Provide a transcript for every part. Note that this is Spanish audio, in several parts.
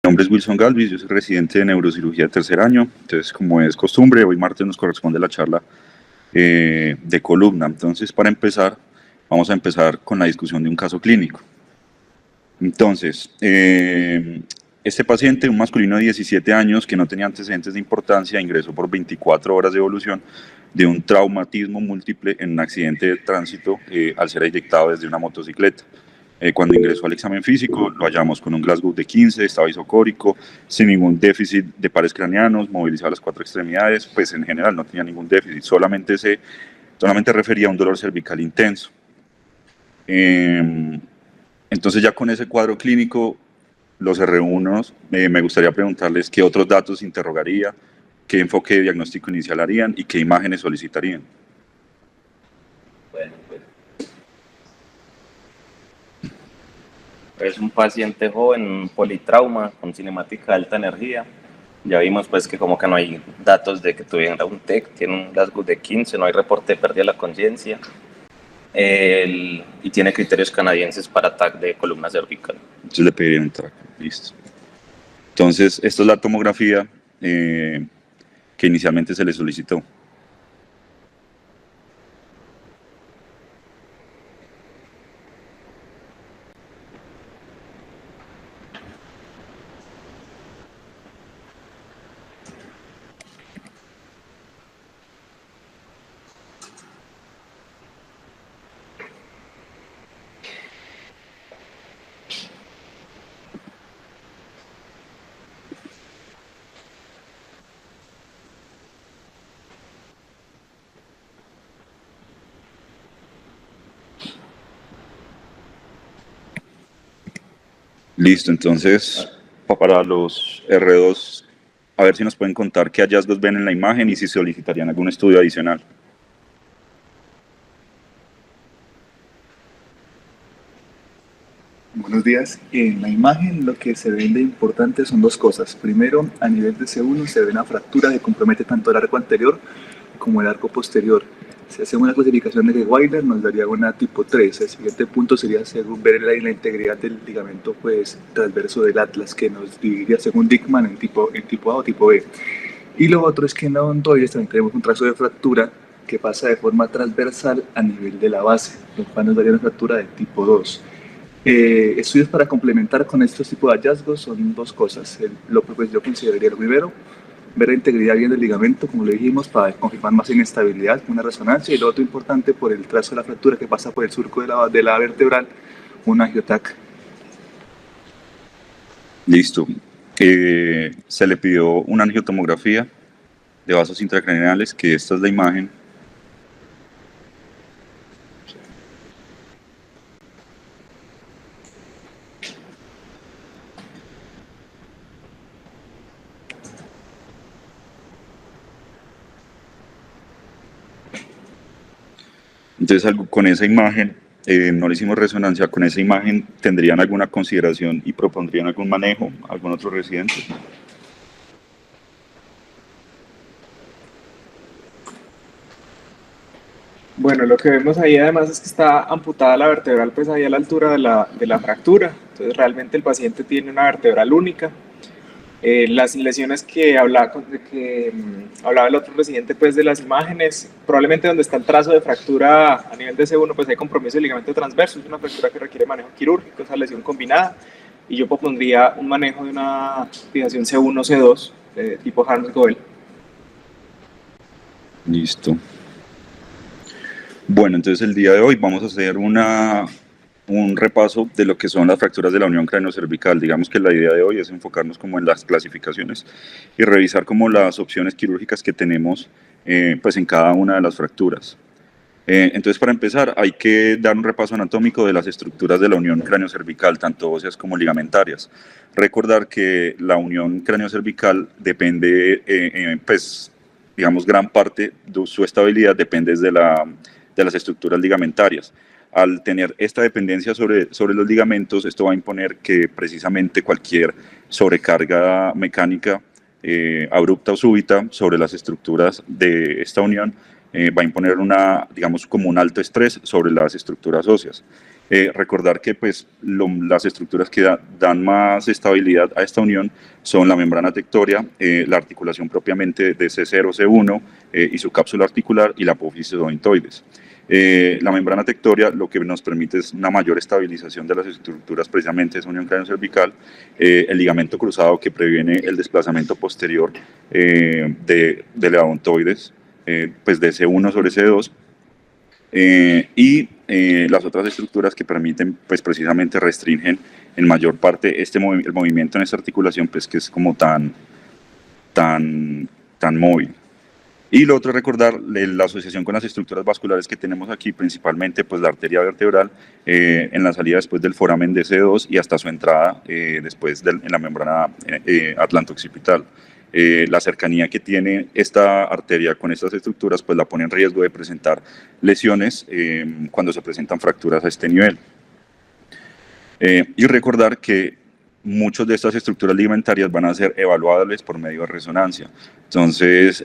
Mi nombre es Wilson Galvis, yo soy residente de neurocirugía de tercer año. Entonces, como es costumbre, hoy martes nos corresponde la charla de columna. Entonces, para empezar, vamos a empezar con la discusión de un caso clínico. Entonces, este paciente, un masculino de 17 años que no tenía antecedentes de importancia, ingresó por 24 horas de evolución de un traumatismo múltiple en un accidente de tránsito al ser eyectado desde una motocicleta. Cuando ingresó al examen físico, lo hallamos con un Glasgow de 15, estaba isocórico, sin ningún déficit de pares craneanos, movilizaba las 4 extremidades, pues en general no tenía ningún déficit, solamente refería a un dolor cervical intenso. Entonces ya con ese cuadro clínico, los R1, me gustaría preguntarles qué otros datos interrogaría, qué enfoque de diagnóstico inicial harían y qué imágenes solicitarían. Bueno, pues es un paciente joven, politrauma, con cinemática de alta energía. Ya vimos pues que como que no hay datos de que tuviera un TEC, tiene un Glasgow de 15, no hay reporte de pérdida de la conciencia. Y tiene criterios canadienses para TAC de columna cervical. Entonces le pedirían un TAC, listo. Entonces, esta es la tomografía que inicialmente se le solicitó. Listo, entonces, para los R2, a ver si nos pueden contar qué hallazgos ven en la imagen y si solicitarían algún estudio adicional. Buenos días. En la imagen lo que se ve de importante son dos cosas. Primero, a nivel de C1 se ve una fractura que compromete tanto el arco anterior como el arco posterior. Si hacemos una clasificación de Weiler nos daría una tipo 3. El siguiente punto sería según ver la integridad del ligamento pues, transverso del atlas, que nos dividiría según Dickman en tipo A o tipo B. Y lo otro es que en la odontoides también tenemos un trazo de fractura que pasa de forma transversal a nivel de la base, lo cual nos daría una fractura de tipo 2. Estudios para complementar con estos tipos de hallazgos son dos cosas. Lo que pues, yo consideraría lo primero, ver la integridad bien del ligamento, como le dijimos, para confirmar más inestabilidad, una resonancia, y lo otro importante, por el trazo de la fractura que pasa por el surco de la vertebral, un angiotac. Listo. Se le pidió una angiotomografía de vasos intracraneales, que esta es la imagen. Entonces, con esa imagen, no le hicimos resonancia, con esa imagen, ¿tendrían alguna consideración y propondrían algún manejo, algún otro residente? Bueno, lo que vemos ahí además es que está amputada la vertebral pues ahí a la altura de la fractura, entonces realmente el paciente tiene una vertebral única. Las lesiones que hablaba el otro residente pues de las imágenes, probablemente donde está el trazo de fractura a nivel de C1 pues hay compromiso del ligamento transverso, es una fractura que requiere manejo quirúrgico, esa lesión combinada, y yo propondría un manejo de una fijación C1-C2 de tipo Harms-Goel. Listo. Bueno, entonces el día de hoy vamos a hacer un repaso de lo que son las fracturas de la unión craneocervical. Digamos que la idea de hoy es enfocarnos como en las clasificaciones y revisar como las opciones quirúrgicas que tenemos pues en cada una de las fracturas. Entonces, para empezar, hay que dar un repaso anatómico de las estructuras de la unión craneocervical, tanto óseas como ligamentarias. Recordar que la unión craneocervical depende, pues, digamos, gran parte de su estabilidad depende de las estructuras ligamentarias. Al tener esta dependencia sobre los ligamentos, esto va a imponer que precisamente cualquier sobrecarga mecánica abrupta o súbita sobre las estructuras de esta unión va a imponer digamos, como un alto estrés sobre las estructuras óseas. Recordar que pues, las estructuras que dan más estabilidad a esta unión son la membrana tectoria, la articulación propiamente de C0, C1 y su cápsula articular y la apófisis ointoides. La membrana tectoria lo que nos permite es una mayor estabilización de las estructuras precisamente de esa unión cráneo-cervical, el ligamento cruzado que previene el desplazamiento posterior de la odontoides, pues de C1 sobre C2, y las otras estructuras que permiten, pues precisamente restringen en mayor parte el movimiento en esta articulación, pues que es como tan móvil. Y lo otro es recordar la asociación con las estructuras vasculares que tenemos aquí, principalmente pues la arteria vertebral en la salida después del foramen de C2 y hasta su entrada después en la membrana atlanto-occipital. La cercanía que tiene esta arteria con estas estructuras pues la pone en riesgo de presentar lesiones cuando se presentan fracturas a este nivel. Y recordar que muchas de estas estructuras ligamentarias van a ser evaluables por medio de resonancia. Entonces,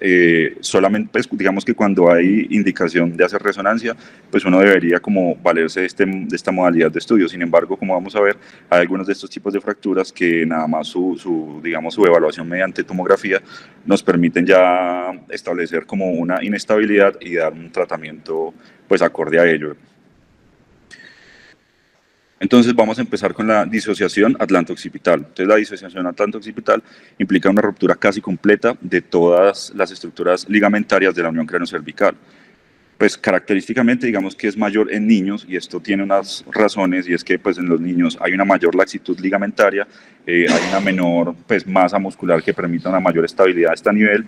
solamente, pues, digamos que cuando hay indicación de hacer resonancia, pues uno debería como valerse de esta modalidad de estudio. Sin embargo, como vamos a ver, hay algunos de estos tipos de fracturas que nada más su evaluación mediante tomografía nos permiten ya establecer como una inestabilidad y dar un tratamiento pues acorde a ello. Entonces vamos a empezar con la disociación atlanto-occipital. Entonces la disociación atlanto-occipital implica una ruptura casi completa de todas las estructuras ligamentarias de la unión cráneo-cervical. Pues característicamente digamos que es mayor en niños y esto tiene unas razones y es que pues en los niños hay una mayor laxitud ligamentaria, hay una menor pues masa muscular que permita una mayor estabilidad a este nivel,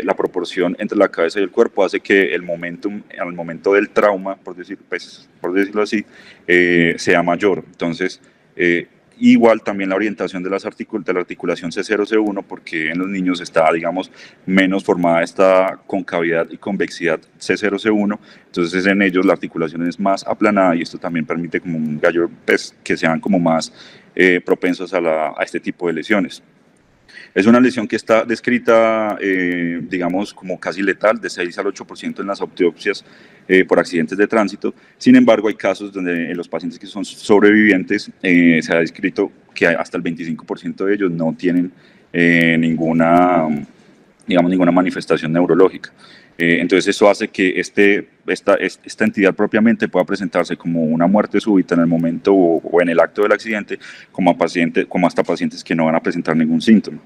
la proporción entre la cabeza y el cuerpo hace que el momentum al momento del trauma, por decirlo así, sea mayor. Entonces, igual también la orientación de la articulación C0, C1, porque en los niños está, digamos, menos formada esta concavidad y convexidad C0, C1, entonces en ellos la articulación es más aplanada y esto también permite como un gallo, pues, que sean como más propensos a este tipo de lesiones. Es una lesión que está descrita, digamos, como casi letal, de 6 al 8% en las autopsias por accidentes de tránsito. Sin embargo, hay casos donde en los pacientes que son sobrevivientes se ha descrito que hasta el 25% de ellos no tienen ninguna manifestación neurológica. Entonces eso hace que esta entidad propiamente pueda presentarse como una muerte súbita en el momento o en el acto del accidente, como hasta pacientes que no van a presentar ningún síntoma.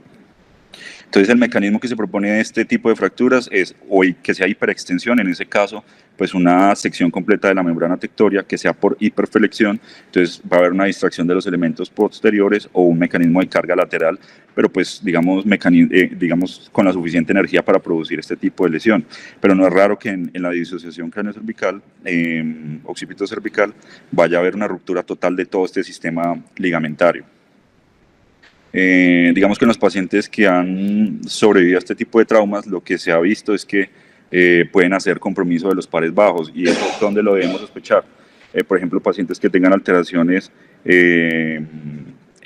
Entonces el mecanismo que se propone de este tipo de fracturas es o que sea hiperextensión, en ese caso pues una sección completa de la membrana tectoria que sea por hiperflexión, entonces va a haber una distracción de los elementos posteriores o un mecanismo de carga lateral, pero pues digamos con la suficiente energía para producir este tipo de lesión. Pero no es raro que en la disociación cráneo-cervical, occipito-cervical, vaya a haber una ruptura total de todo este sistema ligamentario. Digamos que en los pacientes que han sobrevivido a este tipo de traumas, lo que se ha visto es que pueden hacer compromiso de los pares bajos, y eso es donde lo debemos sospechar. Por ejemplo, pacientes que tengan alteraciones en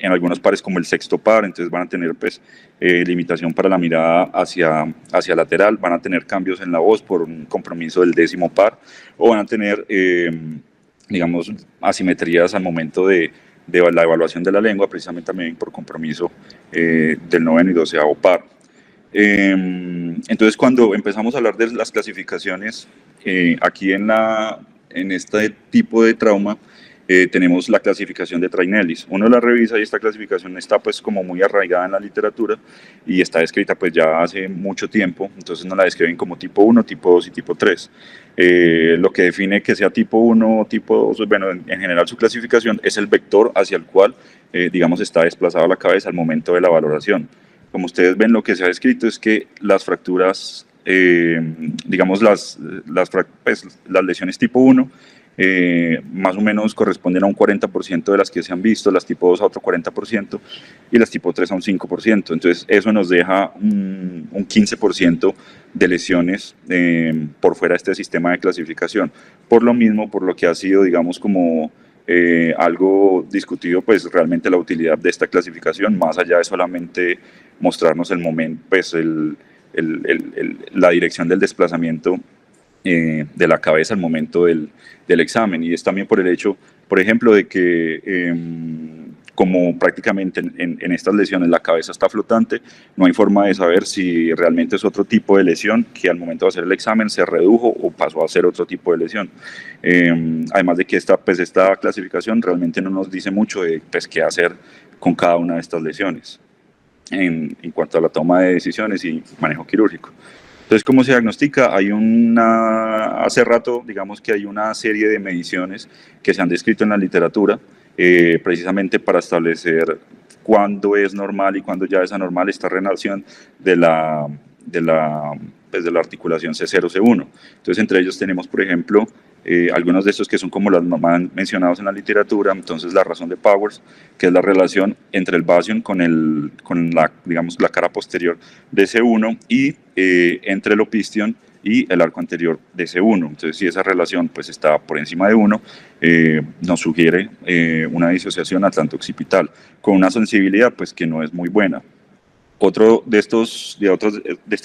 algunos pares como el sexto par, entonces van a tener pues, limitación para la mirada hacia lateral, van a tener cambios en la voz por un compromiso del décimo par, o van a tener, digamos, asimetrías al momento de la evaluación de la lengua, precisamente también por compromiso del noveno y doceavo par. Entonces, cuando empezamos a hablar de las clasificaciones, aquí en este tipo de trauma, tenemos la clasificación de Trainellis. Uno la revisa y esta clasificación está pues como muy arraigada en la literatura y está descrita pues ya hace mucho tiempo, entonces nos la describen como tipo 1, tipo 2 y tipo 3. Lo que define que sea tipo 1 o tipo 2, bueno, en general su clasificación es el vector hacia el cual, digamos, está desplazada la cabeza al momento de la valoración. Como ustedes ven, lo que se ha descrito es que las fracturas, digamos, las lesiones tipo 1, más o menos corresponden a un 40% de las que se han visto, las tipo 2 a otro 40% y las tipo 3 a un 5%. Entonces eso nos deja un 15% de lesiones por fuera de este sistema de clasificación. Por lo mismo, por lo que ha sido, digamos, como algo discutido, pues realmente la utilidad de esta clasificación, más allá de solamente mostrarnos el momento, pues la dirección del desplazamiento de la cabeza al momento del examen, y es también por el hecho por ejemplo, de que como prácticamente en estas lesiones la cabeza está flotante, no hay forma de saber si realmente es otro tipo de lesión que al momento de hacer el examen se redujo o pasó a ser otro tipo de lesión. Además de que esta clasificación realmente no nos dice mucho de pues, qué hacer con cada una de estas lesiones en cuanto a la toma de decisiones y manejo quirúrgico. Entonces, ¿cómo se diagnostica? Hace rato, digamos que hay una serie de mediciones que se han descrito en la literatura, precisamente para establecer cuándo es normal y cuándo ya es anormal esta relación de la articulación C0, C1. Entonces, entre ellos tenemos, por ejemplo, algunos de estos que son como los más mencionados en la literatura. Entonces, la razón de Powers, que es la relación entre el bastion con la cara posterior de C1 y entre el opistion y el arco anterior de C1. Entonces, si esa relación pues, está por encima de 1, nos sugiere una disociación atlanto-occipital con una sensibilidad pues, que no es muy buena. Otro de estas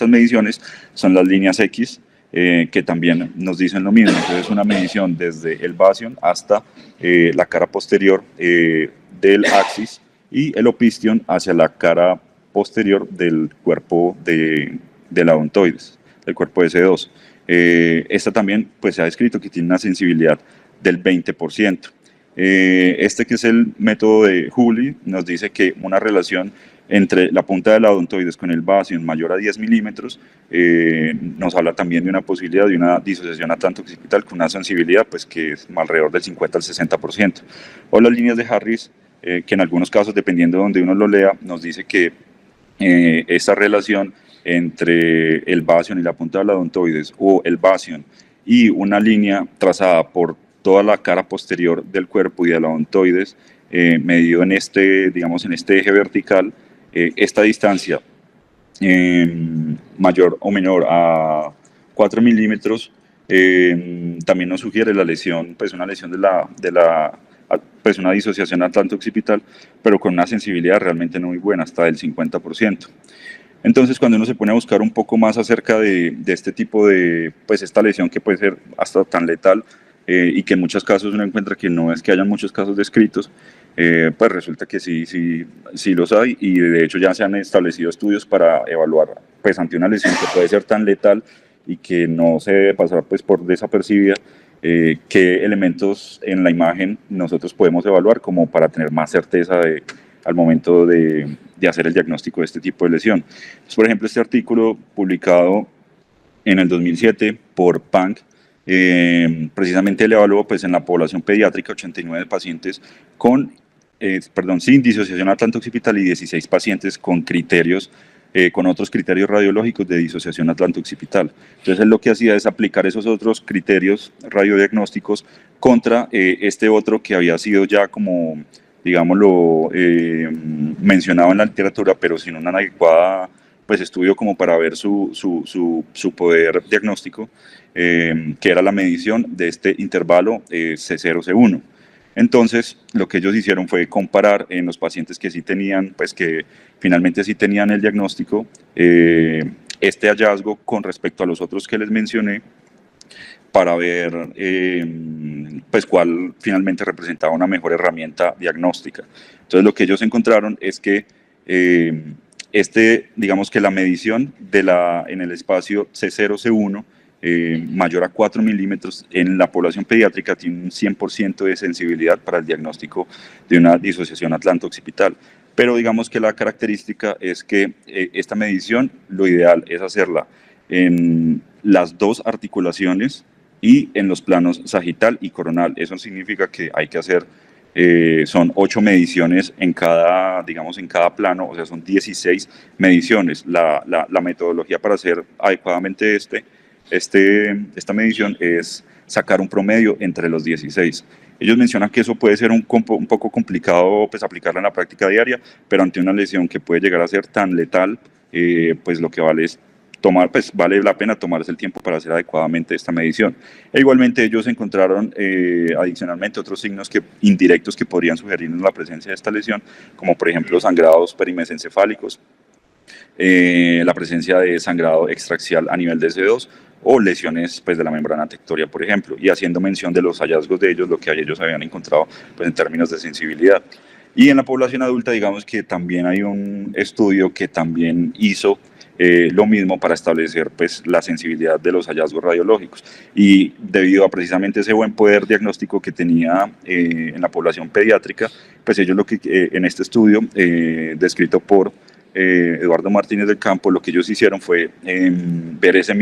mediciones son las líneas X, que también nos dicen lo mismo. Entonces, una medición desde el bastion hasta la cara posterior del axis y el opistion hacia la cara posterior del cuerpo de la odontoides, del cuerpo de C2. Esta también pues, se ha descrito que tiene una sensibilidad del 20%. Este que es el método de Hooley nos dice que una relación entre la punta de la odontoides con el bastion mayor a 10 milímetros nos habla también de una posibilidad de una disociación atlanto-occipital con una sensibilidad pues, que es alrededor del 50 al 60%. O las líneas de Harris, que en algunos casos, dependiendo de donde uno lo lea, nos dice que esta relación entre el bastion y la punta de la odontoides o el bastion y una línea trazada por toda la cara posterior del cuerpo y de la odontoides, medido en este eje vertical, esta distancia mayor o menor a 4 milímetros también nos sugiere la lesión, pues una lesión pues una disociación atlanto-occipital, pero con una sensibilidad realmente no muy buena, hasta del 50%. Entonces, cuando uno se pone a buscar un poco más acerca de este tipo de, pues esta lesión que puede ser hasta tan letal, y que en muchos casos uno encuentra que no es que hayan muchos casos descritos, pues resulta que sí los hay, y de hecho ya se han establecido estudios para evaluar pues ante una lesión que puede ser tan letal y que no se debe pasar pues por desapercibida, qué elementos en la imagen nosotros podemos evaluar como para tener más certeza al momento de hacer el diagnóstico de este tipo de lesión. Entonces, por ejemplo, este artículo publicado en el 2007 por Pang, precisamente él evaluó pues, en la población pediátrica 89 pacientes sin disociación atlanto-occipital y 16 pacientes con con otros criterios radiológicos de disociación atlanto-occipital. Entonces él lo que hacía es aplicar esos otros criterios radiodiagnósticos contra este otro que había sido ya como, digámoslo, mencionado en la literatura, pero sin una adecuada pues, estudio como para ver su poder diagnóstico, que era la medición de este intervalo C0, C1. Entonces, lo que ellos hicieron fue comparar en los pacientes que sí tenían, pues que finalmente sí tenían el diagnóstico, este hallazgo con respecto a los otros que les mencioné, para ver pues cuál finalmente representaba una mejor herramienta diagnóstica. Entonces, lo que ellos encontraron es que digamos que la medición en el espacio C0, C1, mayor a 4 milímetros en la población pediátrica tiene un 100% de sensibilidad para el diagnóstico de una disociación atlanto-occipital. Pero digamos que la característica es que esta medición, lo ideal es hacerla en las dos articulaciones y en los planos sagital y coronal. Eso significa que hay que hacer, son 8 mediciones en cada plano, o sea, son 16 mediciones. La metodología para hacer adecuadamente esta medición es sacar un promedio entre los 16. Ellos mencionan que eso puede ser un poco complicado pues, aplicarla en la práctica diaria, pero ante una lesión que puede llegar a ser tan letal, pues lo que vale la pena tomarse el tiempo para hacer adecuadamente esta medición. E igualmente ellos encontraron adicionalmente otros signos indirectos que podrían sugerirnos la presencia de esta lesión, como por ejemplo sangrados perimesencefálicos, la presencia de sangrado extraxial a nivel de S2 o lesiones pues, de la membrana tectoria, por ejemplo, y haciendo mención de los hallazgos de ellos, lo que ellos habían encontrado pues, en términos de sensibilidad. Y en la población adulta, digamos que también hay un estudio que también hizo lo mismo para establecer pues, la sensibilidad de los hallazgos radiológicos. Y debido a precisamente ese buen poder diagnóstico que tenía en la población pediátrica, pues ellos lo que en este estudio descrito por Eduardo Martínez del Campo, lo que ellos hicieron fue ver esos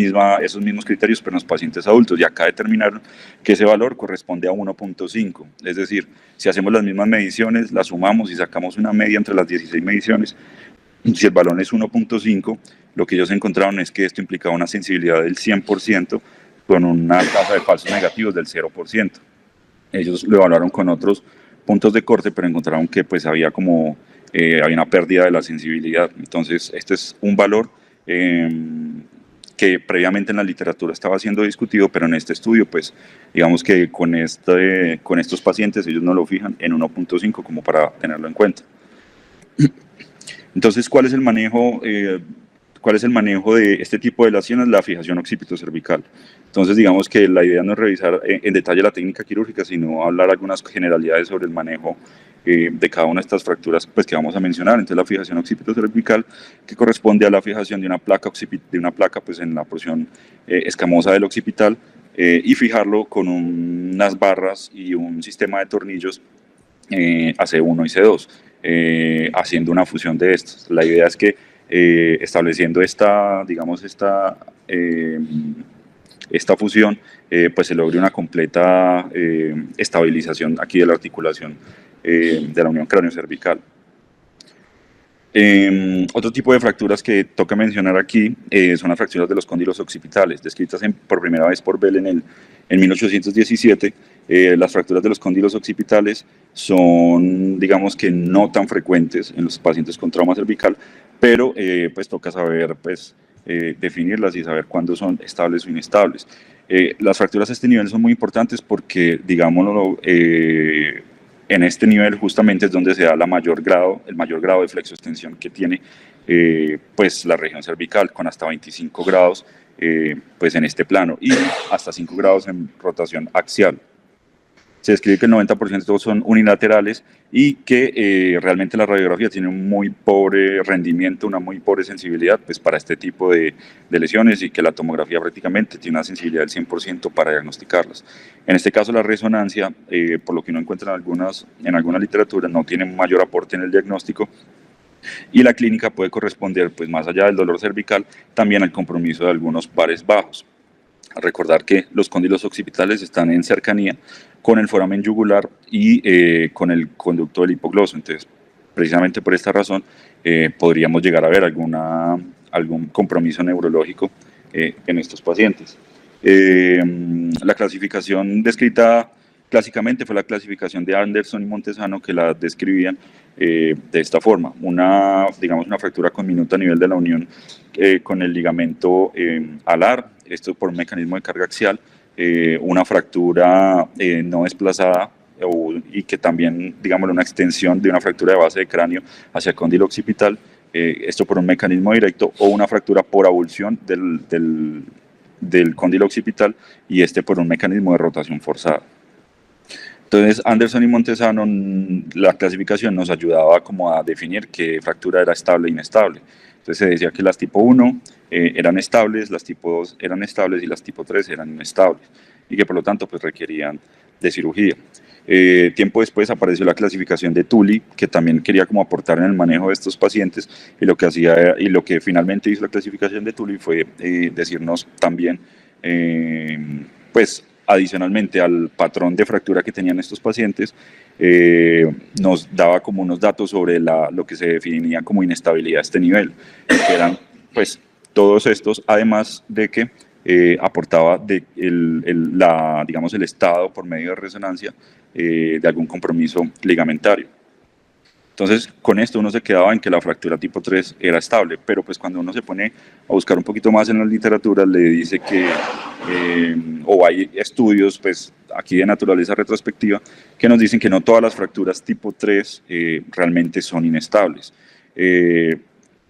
mismos criterios pero en los pacientes adultos, y acá determinaron que ese valor corresponde a 1.5, es decir, si hacemos las mismas mediciones, las sumamos y sacamos una media entre las 16 mediciones, si el valor es 1.5, lo que ellos encontraron es que esto implicaba una sensibilidad del 100% con una tasa de falsos negativos del 0%. Ellos lo evaluaron con otros puntos de corte, pero encontraron que pues había una pérdida de la sensibilidad. Entonces, este es un valor que previamente en la literatura estaba siendo discutido, pero en este estudio, pues, digamos que con estos pacientes ellos no lo fijan en 1.5 como para tenerlo en cuenta. Entonces, ¿cuál es el manejo de este tipo de lesiones? La fijación occipitocervical. Entonces, digamos que la idea no es revisar en detalle la técnica quirúrgica, sino hablar algunas generalidades sobre el manejo de cada una de estas fracturas pues, que vamos a mencionar. Entonces, la fijación occipitocervical, que corresponde a la fijación de una placa pues, en la porción escamosa del occipital, y fijarlo con unas barras y un sistema de tornillos AC1 y C2, haciendo una fusión de estos. La idea es que estableciendo esta fusión, pues se logre una completa estabilización aquí de la articulación de la unión cráneo-cervical. Otro tipo de fracturas que toca mencionar aquí son las fracturas de los cóndilos occipitales, descritas por primera vez por Bell en 1817. Las fracturas de los cóndilos occipitales son, digamos que no tan frecuentes en los pacientes con trauma cervical, pero pues toca saber definirlas y saber cuándo son estables o inestables. Las fracturas a este nivel son muy importantes porque, digámoslo, en este nivel justamente es donde se da el mayor grado de flexoextensión que tiene pues la región cervical, con hasta 25 grados pues en este plano y hasta 5 grados en rotación axial. Se describe que el 90% son unilaterales y que realmente la radiografía tiene un muy pobre rendimiento, una muy pobre sensibilidad pues, para este tipo de lesiones, y que la tomografía prácticamente tiene una sensibilidad del 100% para diagnosticarlas. En este caso la resonancia, por lo que uno encuentra en alguna literatura, no tiene mayor aporte en el diagnóstico, y la clínica puede corresponder, pues más allá del dolor cervical, también al compromiso de algunos pares bajos. Recordar que los cóndilos occipitales están en cercanía con el foramen yugular y con el conducto del hipogloso. Entonces, precisamente por esta razón, podríamos llegar a ver algún compromiso neurológico en estos pacientes. La clasificación descrita clásicamente fue la clasificación de Anderson y Montesano, que la describían de esta forma: una fractura conminuta a nivel de la unión con el ligamento alar, esto por un mecanismo de carga axial, una fractura no desplazada y que también, digámoslo, una extensión de una fractura de base de cráneo hacia el cóndilo occipital, esto por un mecanismo directo, o una fractura por avulsión del cóndilo occipital, y este por un mecanismo de rotación forzada. Entonces, Anderson y Montesano, la clasificación nos ayudaba como a definir qué fractura era estable e inestable. Entonces se decía que las tipo 1 eran estables, las tipo 2 eran estables y las tipo 3 eran inestables, y que por lo tanto pues requerían de cirugía. Tiempo después apareció la clasificación de Tully, que también quería como aportar en el manejo de estos pacientes, y lo que finalmente hizo la clasificación de Tully fue decirnos también, pues adicionalmente al patrón de fractura que tenían estos pacientes, nos daba como unos datos sobre lo que se definía como inestabilidad a este nivel, que eran pues todos estos, además de que aportaba el estado por medio de resonancia de algún compromiso ligamentario. Entonces, con esto uno se quedaba en que la fractura tipo 3 era estable, pero pues cuando uno se pone a buscar un poquito más en la literatura, le dice que, o hay estudios pues aquí de naturaleza retrospectiva, que nos dicen que no todas las fracturas tipo 3 realmente son inestables.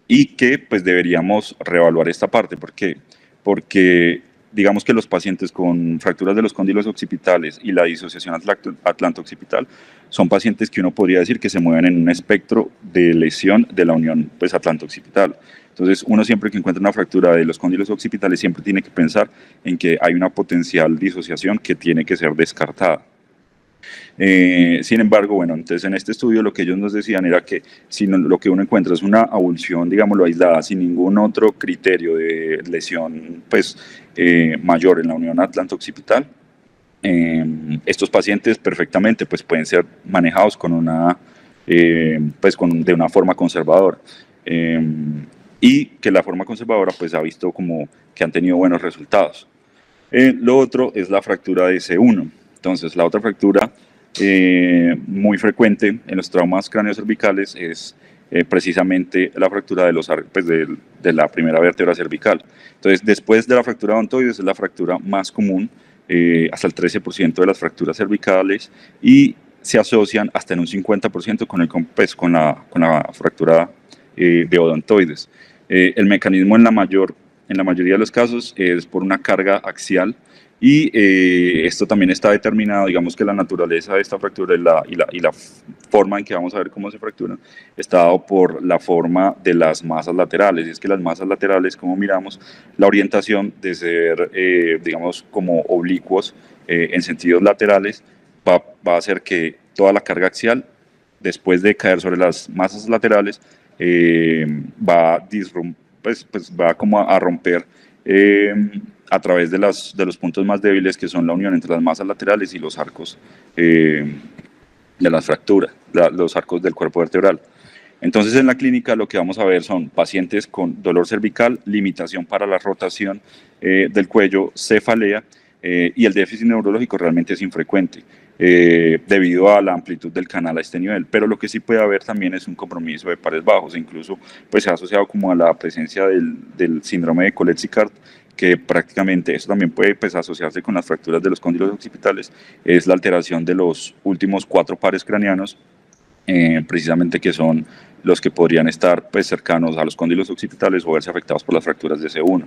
y que pues deberíamos reevaluar esta parte. ¿Por qué? Porque digamos que los pacientes con fracturas de los cóndilos occipitales y la disociación atlanto-occipital son pacientes que uno podría decir que se mueven en un espectro de lesión de la unión pues, atlanto-occipital. Entonces, uno siempre que encuentra una fractura de los cóndilos occipitales siempre tiene que pensar en que hay una potencial disociación que tiene que ser descartada. Sin embargo, bueno, entonces en este estudio lo que ellos nos decían era que si no, lo que uno encuentra es una avulsión, digámoslo, aislada, sin ningún otro criterio de lesión pues, mayor en la unión atlanto-occipital, estos pacientes perfectamente pues, pueden ser manejados con una, pues, de una forma conservadora. Y que la forma conservadora pues, ha visto como que han tenido buenos resultados. Lo otro es la fractura de C1. Entonces, la otra fractura muy frecuente en los traumas craneocervicales es precisamente la fractura pues de la primera vértebra cervical. Entonces, después de la fractura de odontoides es la fractura más común, hasta el 13% de las fracturas cervicales, y se asocian hasta en un 50% con la fractura de odontoides. El mecanismo en la mayoría de los casos es por una carga axial, y esto también está determinado, digamos que la naturaleza de esta fractura y la forma en que vamos a ver cómo se fracturan está dado por la forma de las masas laterales. Y es que las masas laterales, como miramos, la orientación de ser, digamos, como oblicuos en sentidos laterales, va a hacer que toda la carga axial, después de caer sobre las masas laterales, va como a romper a través de los puntos más débiles, que son la unión entre las masas laterales y los arcos de las fracturas, los arcos del cuerpo vertebral. Entonces, en la clínica lo que vamos a ver son pacientes con dolor cervical, limitación para la rotación del cuello, cefalea, y el déficit neurológico realmente es infrecuente debido a la amplitud del canal a este nivel. Pero lo que sí puede haber también es un compromiso de pares bajos, e incluso pues, se ha asociado como a la presencia del síndrome de Colet-Sicard, que prácticamente eso también puede pues, asociarse con las fracturas de los cóndilos occipitales, es la alteración de los últimos 4 pares craneanos, precisamente que son los que podrían estar pues, cercanos a los cóndilos occipitales o verse afectados por las fracturas de C1.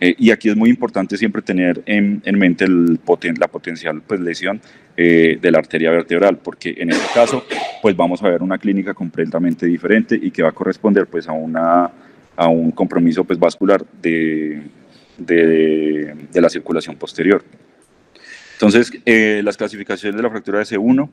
Y aquí es muy importante siempre tener en mente la potencial pues, lesión de la arteria vertebral, porque en este caso pues, vamos a ver una clínica completamente diferente y que va a corresponder pues, a un compromiso pues, vascular de la circulación posterior. Entonces, las clasificaciones de la fractura de C1,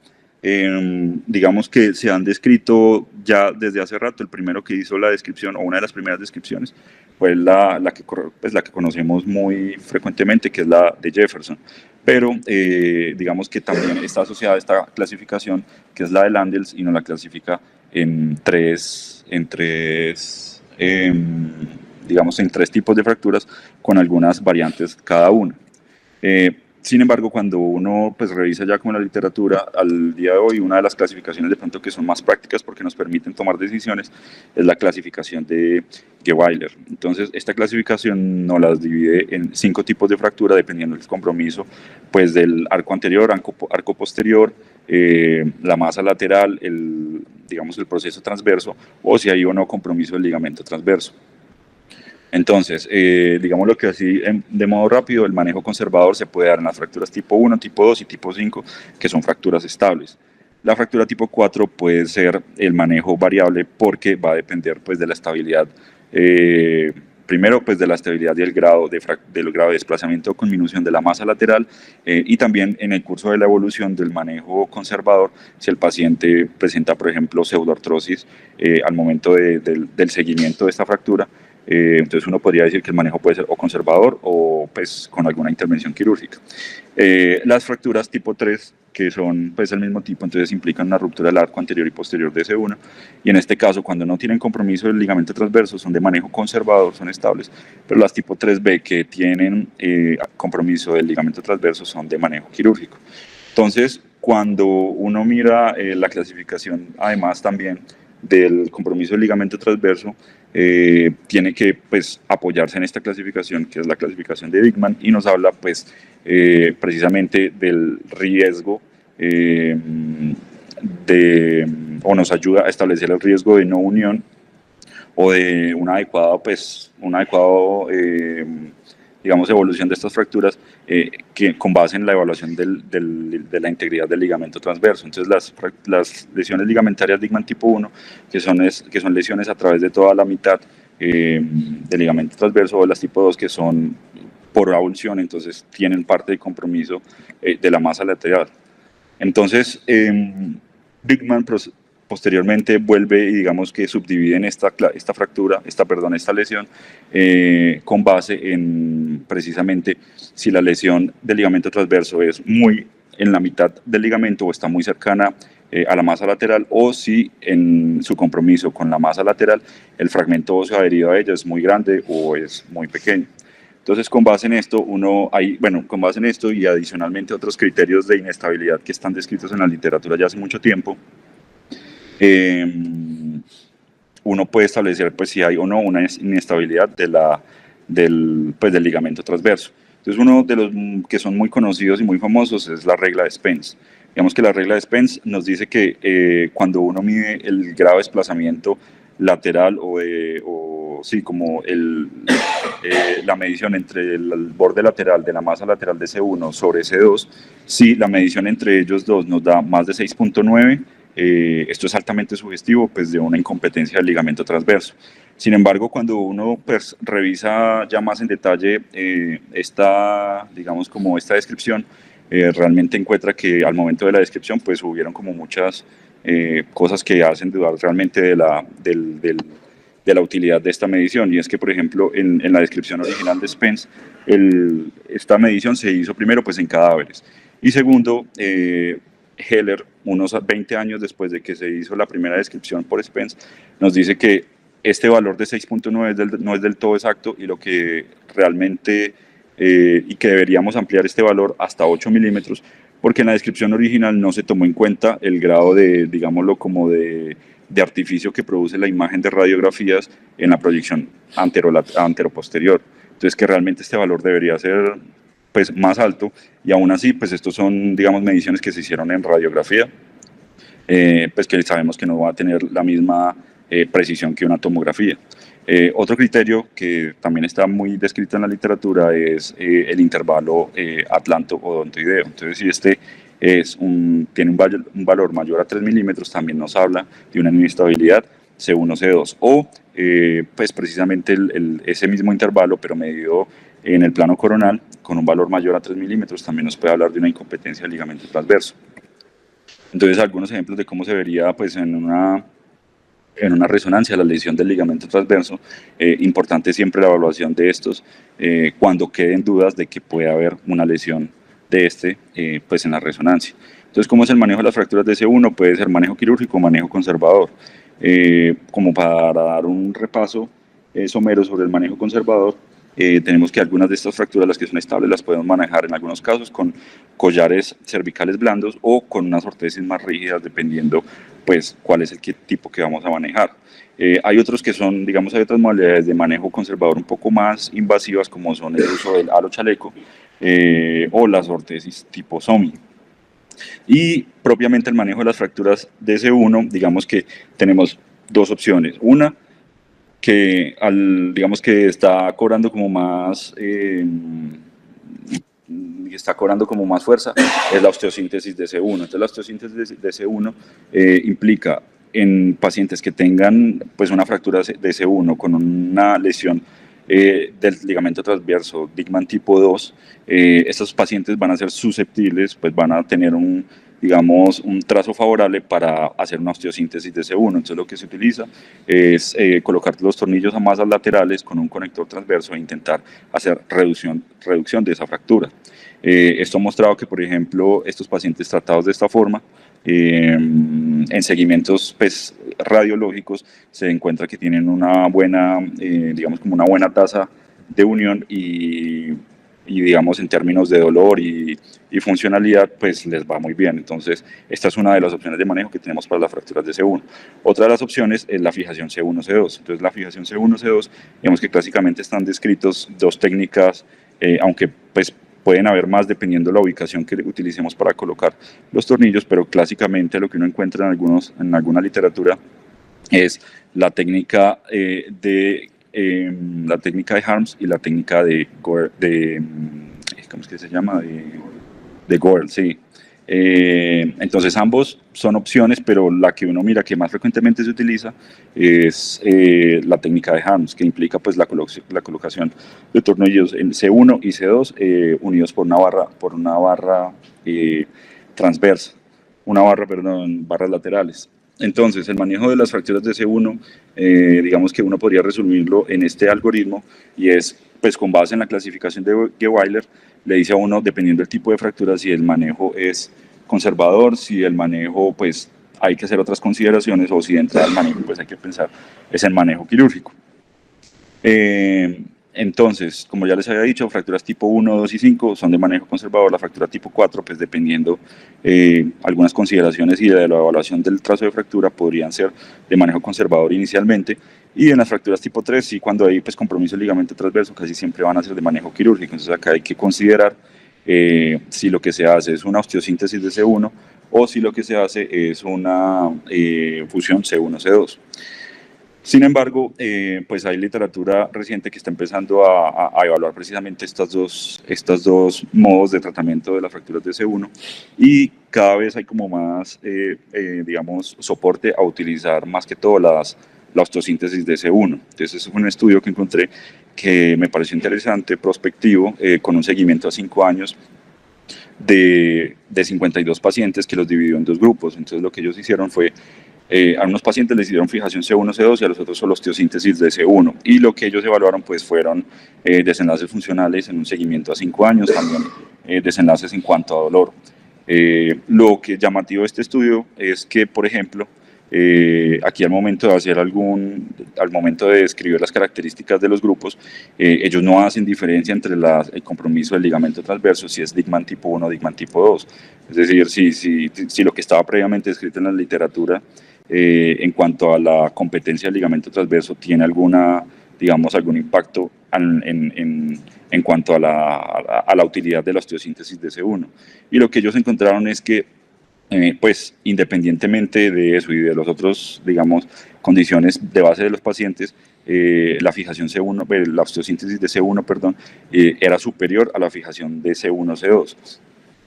digamos que se han descrito ya desde hace rato. El primero que hizo la descripción, o una de las primeras descripciones, fue la que conocemos muy frecuentemente, que es la de Jefferson. Pero digamos que también está asociada a esta clasificación, que es la de Landells, y nos la clasifica en tres tipos de fracturas, con algunas variantes cada una. Sin embargo, cuando uno pues, revisa ya como la literatura, al día de hoy, una de las clasificaciones de pronto que son más prácticas porque nos permiten tomar decisiones es la clasificación de Geweiler. Entonces, esta clasificación nos las divide en 5 tipos de fractura dependiendo del compromiso pues, del arco anterior, arco posterior, la masa lateral, el proceso transverso, o si hay o no compromiso del ligamento transverso. Entonces, digámoslo que así, de modo rápido, el manejo conservador se puede dar en las fracturas tipo 1, tipo 2 y tipo 5, que son fracturas estables. La fractura tipo 4 puede ser el manejo variable porque va a depender pues, de la estabilidad, primero pues, de la estabilidad y del grado de desplazamiento o conminución de la masa lateral, y también en el curso de la evolución del manejo conservador, si el paciente presenta, por ejemplo, pseudoartrosis al momento del seguimiento de esta fractura. Entonces uno podría decir que el manejo puede ser o conservador o pues con alguna intervención quirúrgica. Las fracturas tipo 3, que son pues el mismo tipo, entonces implican una ruptura del arco anterior y posterior de C1, y en este caso cuando no tienen compromiso del ligamento transverso son de manejo conservador, son estables, pero las tipo 3B que tienen compromiso del ligamento transverso son de manejo quirúrgico. Entonces cuando uno mira la clasificación, además también del compromiso del ligamento transverso, tiene que pues, apoyarse en esta clasificación, que es la clasificación de Dickman, y nos habla pues, precisamente del riesgo o nos ayuda a establecer el riesgo de no unión o de una adecuada, digamos, evolución de estas fracturas que con base en la evaluación de la integridad del ligamento transverso. Entonces, las lesiones ligamentarias Dickmann tipo 1, que son lesiones a través de toda la mitad del ligamento transverso, o las tipo 2, que son por avulsión, entonces tienen parte de compromiso de la masa lateral. Entonces, Dickmann posteriormente vuelve y digamos que subdividen esta lesión con base en precisamente si la lesión del ligamento transverso es muy en la mitad del ligamento o está muy cercana a la masa lateral, o si en su compromiso con la masa lateral el fragmento óseo adherido a ella es muy grande o es muy pequeño. Entonces, con base en esto, con base en esto y adicionalmente otros criterios de inestabilidad que están descritos en la literatura ya hace mucho tiempo, uno puede establecer pues si hay o no una inestabilidad del ligamento transverso. Entonces, uno de los que son muy conocidos y muy famosos es la regla de Spence. Digamos que la regla de Spence nos dice que cuando uno mide el grado de desplazamiento lateral la medición entre el borde lateral de la masa lateral de C1 sobre C2, si la medición entre ellos dos nos da más de 6.9, esto es altamente sugestivo pues, de una incompetencia del ligamento transverso. Sin embargo, cuando uno pues, revisa ya más en detalle esta descripción, realmente encuentra que al momento de la descripción pues hubieron como muchas cosas que hacen dudar realmente de la utilidad de esta medición, y es que, por ejemplo, en la descripción original de Spence, esta medición se hizo primero pues en cadáveres, y segundo, Heller, unos 20 años después de que se hizo la primera descripción por Spence, nos dice que este valor de 6.9 no es del todo exacto, y lo que realmente y que deberíamos ampliar este valor hasta 8 milímetros, porque en la descripción original no se tomó en cuenta el grado de, digámoslo, como de artificio que produce la imagen de radiografías en la proyección antero-posterior. Entonces, que realmente este valor debería ser pues, más alto, y aún así, pues estos son, digamos, mediciones que se hicieron en radiografía, pues que sabemos que no va a tener la misma precisión que una tomografía. Otro criterio que también está muy descrito en la literatura es el intervalo atlanto-odontoideo. Entonces, si este tiene un valor mayor a 3 milímetros, también nos habla de una inestabilidad C1, C2, o pues precisamente ese mismo intervalo, pero medido en el plano coronal, con un valor mayor a 3 milímetros, también nos puede hablar de una incompetencia del ligamento transverso. Entonces, algunos ejemplos de cómo se vería pues, en una resonancia la lesión del ligamento transverso. Importante siempre la evaluación de estos cuando queden dudas de que puede haber una lesión de pues en la resonancia. Entonces, ¿cómo es el manejo de las fracturas de C1? Puede ser manejo quirúrgico o manejo conservador. Como para dar un repaso somero sobre el manejo conservador, tenemos que algunas de estas fracturas, las que son estables, las podemos manejar en algunos casos con collares cervicales blandos o con unas ortesis más rígidas, dependiendo pues cuál es el tipo que vamos a manejar. Hay otros que son, digamos, hay otras modalidades de manejo conservador un poco más invasivas, como son el uso del halo chaleco o las ortesis tipo SOMI. Y propiamente el manejo de las fracturas de C1, digamos que tenemos dos opciones. Una, que digamos que está cobrando como más fuerza, es la osteosíntesis de C1. Entonces, la osteosíntesis de C1 implica en pacientes que tengan pues una fractura de C1 con una lesión del ligamento transverso Dickmann tipo 2, estos pacientes van a ser susceptibles, pues van a tener un trazo favorable para hacer una osteosíntesis de C1. Entonces, lo que se utiliza es colocar los tornillos a masas laterales con un conector transverso e intentar hacer reducción de esa fractura. Esto ha mostrado que, por ejemplo, estos pacientes tratados de esta forma, en seguimientos pues, radiológicos, se encuentra que tienen una buena, como una buena tasa de unión y digamos en términos de dolor y funcionalidad, pues les va muy bien. Entonces, esta es una de las opciones de manejo que tenemos para las fracturas de C1. Otra de las opciones es la fijación C1-C2. Entonces, la fijación C1-C2, digamos que clásicamente están descritos dos técnicas, aunque pues pueden haber más dependiendo de la ubicación que utilicemos para colocar los tornillos, pero clásicamente lo que uno encuentra en alguna literatura es la técnica la técnica de Harms y la técnica ¿cómo es que se llama? De Goerl, sí. Entonces ambos son opciones, pero la que uno mira que más frecuentemente se utiliza es la técnica de Harms, que implica pues la colocación de tornillos en C1 y C2 unidos por una barra transversa, barras laterales. Entonces, el manejo de las fracturas de C1, digamos que uno podría resumirlo en este algoritmo, y es, pues con base en la clasificación de Geweiler, le dice a uno, dependiendo del tipo de fractura, si el manejo es conservador, si el manejo, pues hay que hacer otras consideraciones, o si de entrada del manejo, pues hay que pensar, es el manejo quirúrgico. Entonces, como ya les había dicho, fracturas tipo 1, 2 y 5 son de manejo conservador. La fractura tipo 4, pues dependiendo algunas consideraciones y de la evaluación del trazo de fractura, podrían ser de manejo conservador inicialmente. Y en las fracturas tipo 3, sí, cuando hay pues, compromiso del ligamento transverso, casi siempre van a ser de manejo quirúrgico. Entonces acá hay que considerar si lo que se hace es una osteosíntesis de C1 o si lo que se hace es una fusión C1-C2. Sin embargo, pues hay literatura reciente que está empezando a evaluar precisamente estos dos modos de tratamiento de las fracturas de C1, y cada vez hay como más, digamos, soporte a utilizar más que todo la osteosíntesis de C1. Entonces, es un estudio que encontré que me pareció interesante, prospectivo, con un seguimiento a 5 años de 52 pacientes que los dividió en 2 grupos. Entonces, lo que ellos hicieron fue a unos pacientes les hicieron fijación C1, C2 y a los otros solo osteosíntesis de C1. Y lo que ellos evaluaron pues fueron desenlaces funcionales en un seguimiento a 5 años, también desenlaces en cuanto a dolor. Lo que es llamativo de este estudio es que, por ejemplo, aquí al momento de describir las características de los grupos, ellos no hacen diferencia entre el compromiso del ligamento transverso, si es Dickmann tipo 1 o Dickmann tipo 2. Es decir, si lo que estaba previamente escrito en la literatura en cuanto a la competencia del ligamento transverso tiene algún impacto en cuanto a la utilidad de la osteosíntesis de C1. Y lo que ellos encontraron es que, pues independientemente de eso y de los otros, digamos, condiciones de base de los pacientes, la fijación C1, la osteosíntesis de C1, perdón, era superior a la fijación de C1-C2.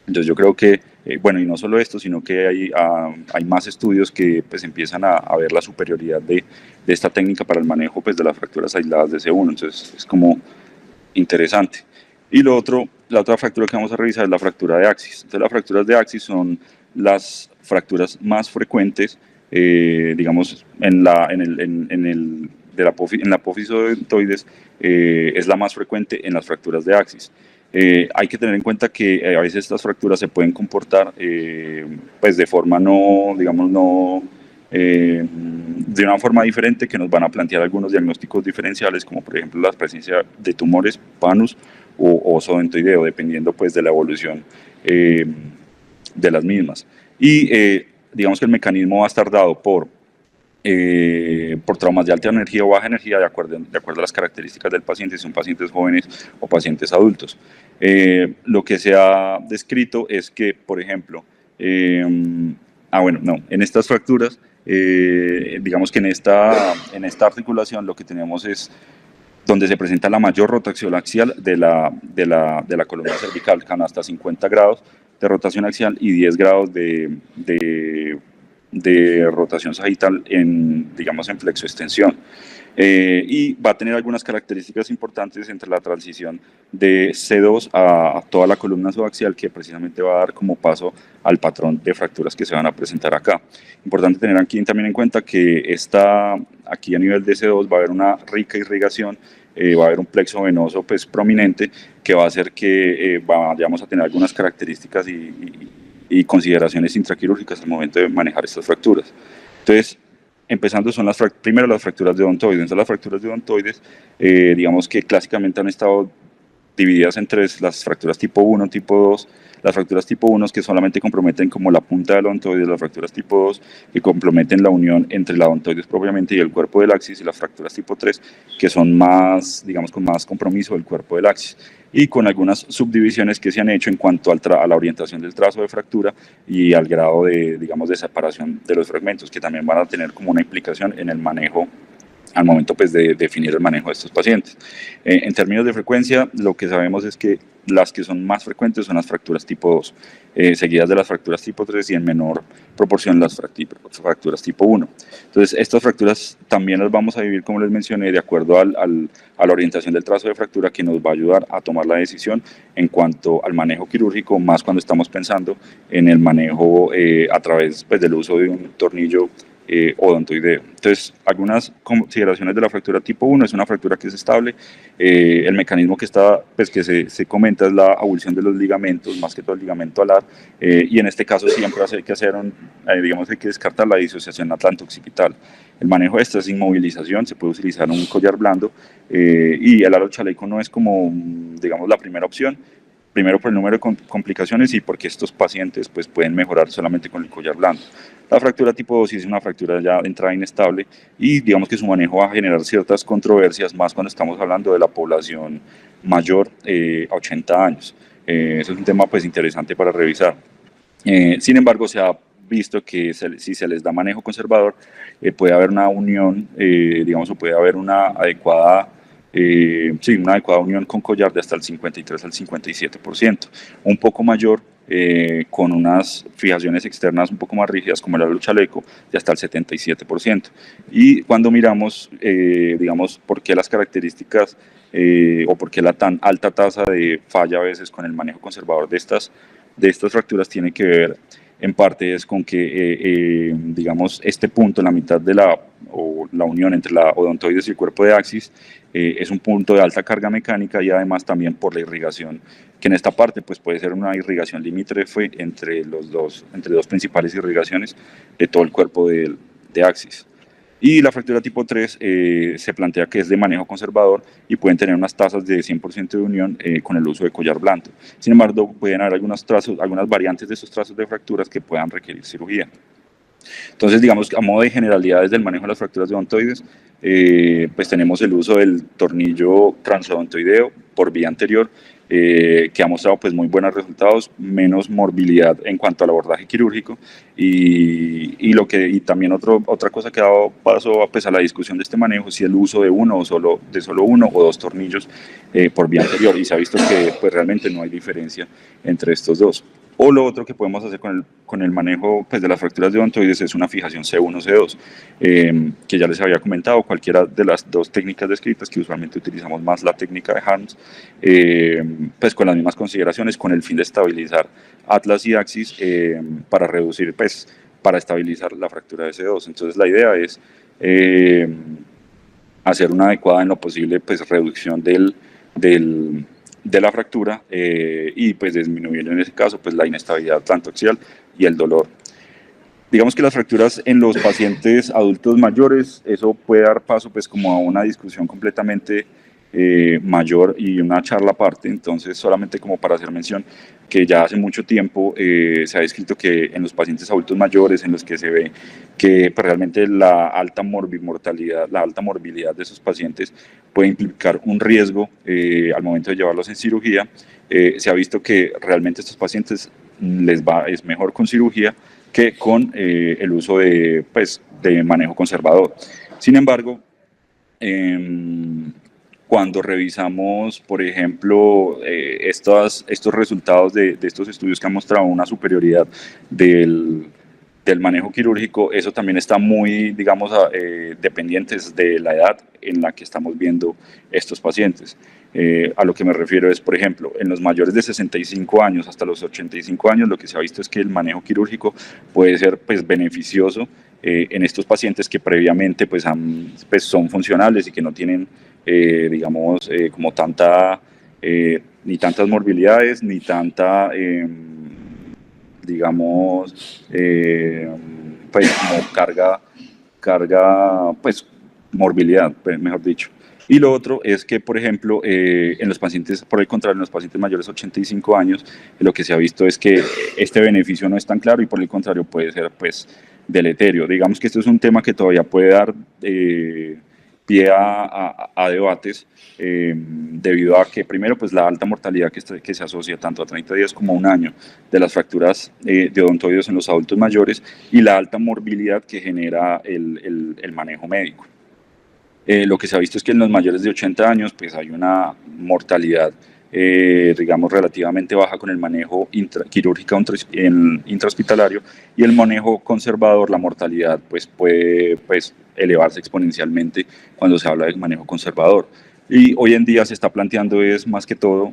Entonces yo creo que, bueno, y no solo esto, sino que hay más estudios que pues empiezan a ver la superioridad de esta técnica para el manejo pues, de las fracturas aisladas de C1. Entonces es como interesante. Y la otra fractura que vamos a revisar es la fractura de axis. Entonces las fracturas de axis son las fracturas más frecuentes, digamos, en la apófisis odontoides, es la más frecuente en las fracturas de axis. Hay que tener en cuenta que a veces estas fracturas se pueden comportar pues de forma de una forma diferente, que nos van a plantear algunos diagnósticos diferenciales, como por ejemplo la presencia de tumores, panus o oso odontoideo, dependiendo pues de la evolución de las mismas. Y digamos que el mecanismo va a estar dado por traumas de alta energía o baja energía, de acuerdo a las características del paciente, si son pacientes jóvenes o pacientes adultos. Lo que se ha descrito es que, por ejemplo, en estas fracturas, digamos que en esta articulación lo que tenemos es donde se presenta la mayor rotación axial de la columna cervical, con hasta 50 grados de rotación axial y 10 grados de rotación sagital en flexoextensión. Y va a tener algunas características importantes entre la transición de C2 a toda la columna subaxial, que precisamente va a dar como paso al patrón de fracturas que se van a presentar acá. Importante tener aquí también en cuenta que aquí a nivel de C2 va a haber una rica irrigación, va a haber un plexo venoso pues, prominente, que va a hacer que vayamos a tener algunas características y consideraciones intraquirúrgicas al momento de manejar estas fracturas. Entonces, empezando son primero las fracturas de odontoides. Entonces, las fracturas de odontoides, digamos que clásicamente han estado divididas en tres: las fracturas tipo 1, tipo 2. Las fracturas tipo 1 que solamente comprometen como la punta del odontoides, las fracturas tipo 2 que comprometen la unión entre la odontoides propiamente y el cuerpo del axis, y las fracturas tipo 3 que son más, digamos, con más compromiso del cuerpo del axis, y con algunas subdivisiones que se han hecho en cuanto a la orientación del trazo de fractura y al grado de, digamos, de separación de los fragmentos, que también van a tener como una implicación en el manejo al momento pues de definir el manejo de estos pacientes. En términos de frecuencia, lo que sabemos es que las que son más frecuentes son las fracturas tipo 2, seguidas de las fracturas tipo 3 y en menor proporción las fracturas tipo 1. Entonces, estas fracturas también las vamos a vivir, como les mencioné, de acuerdo a la orientación del trazo de fractura, que nos va a ayudar a tomar la decisión en cuanto al manejo quirúrgico, más cuando estamos pensando en el manejo a través pues, del uso de un tornillo odontoideo. Entonces, algunas consideraciones de la fractura tipo 1: es una fractura que es estable. El mecanismo que está, pues, que se comenta es la abulsión de los ligamentos, más que todo el ligamento alar, y en este caso siempre hay que hacer digamos, hay que descartar la disociación atlanto-occipital. El manejo de esta es inmovilización, se puede utilizar un collar blando, y el aro chaleco no es como, digamos, la primera opción. Primero por el número de complicaciones y porque estos pacientes pues, pueden mejorar solamente con el collar blando. La fractura tipo 2 es una fractura ya de entrada inestable, y digamos que su manejo va a generar ciertas controversias, más cuando estamos hablando de la población mayor a 80 años. Eso es un tema pues, interesante para revisar. Sin embargo, se ha visto que si se les da manejo conservador, puede haber una unión, digamos, o puede haber una adecuada unión con collar de hasta el 53 al 57%, un poco mayor, con unas fijaciones externas un poco más rígidas como el aro chaleco, de hasta el 77%. Y cuando miramos, digamos, por qué las características o por qué la tan alta tasa de falla a veces con el manejo conservador de estas fracturas, tiene que ver en parte es con que, digamos, este punto, la mitad de la unión entre la odontoides y el cuerpo de axis, es un punto de alta carga mecánica, y además también por la irrigación, que en esta parte pues, puede ser una irrigación limítrofe entre dos principales irrigaciones de todo el cuerpo de axis. Y la fractura tipo 3 se plantea que es de manejo conservador y pueden tener unas tasas de 100% de unión con el uso de collar blando. Sin embargo, pueden haber algunas variantes de estos trazos de fracturas que puedan requerir cirugía. Entonces, digamos, a modo de generalidades del manejo de las fracturas de odontoides, pues tenemos el uso del tornillo transodontoideo por vía anterior, que ha mostrado pues muy buenos resultados, menos morbilidad en cuanto al abordaje quirúrgico, y también otra cosa que ha dado paso pues, a la discusión de este manejo, si el uso de solo uno o dos tornillos por vía anterior, y se ha visto que pues realmente no hay diferencia entre estos dos. O lo otro que podemos hacer con el manejo pues, de las fracturas de odontoides es una fijación C1, C2, que ya les había comentado, cualquiera de las dos técnicas descritas, que usualmente utilizamos más la técnica de Harms, pues con las mismas consideraciones, con el fin de estabilizar atlas y axis, para reducir, pues, para estabilizar la fractura de C2. Entonces la idea es hacer una adecuada, en lo posible, pues, reducción de la fractura, y pues disminuir en ese caso pues la inestabilidad tanto axial y el dolor. Digamos que las fracturas en los pacientes adultos mayores, eso puede dar paso pues como a una discusión completamente mayor y una charla aparte. Entonces, solamente como para hacer mención que ya hace mucho tiempo se ha descrito que en los pacientes adultos mayores, en los que se ve que pues, realmente la alta morbilidad de esos pacientes puede implicar un riesgo al momento de llevarlos en cirugía, se ha visto que realmente a estos pacientes es mejor con cirugía que con el uso de manejo conservador. Sin embargo, cuando revisamos, por ejemplo, estos resultados de estos estudios que han mostrado una superioridad del manejo quirúrgico, eso también está muy, digamos, dependientes de la edad en la que estamos viendo estos pacientes. A lo que me refiero es, por ejemplo, en los mayores de 65 años hasta los 85 años, lo que se ha visto es que el manejo quirúrgico puede ser pues, beneficioso en estos pacientes que previamente pues, son funcionales y que no tienen, digamos, como ni tantas morbilidades, ni tanta, digamos, pues como carga, pues morbilidad, mejor dicho. Y lo otro es que, por ejemplo, en los pacientes, por el contrario, en los pacientes mayores de 85 años, lo que se ha visto es que este beneficio no es tan claro y por el contrario puede ser pues deleterio. Digamos que esto es un tema que todavía puede dar pie a debates debido a que primero pues la alta mortalidad que se asocia tanto a 30 días como a un año de las fracturas de odontoides en los adultos mayores y la alta morbilidad que genera el manejo médico. Lo que se ha visto es que en los mayores de 80 años pues hay una mortalidad digamos relativamente baja con el manejo quirúrgico intrahospitalario y el manejo conservador, la mortalidad pues puede pues, elevarse exponencialmente cuando se habla del manejo conservador. Y hoy en día se está planteando es más que todo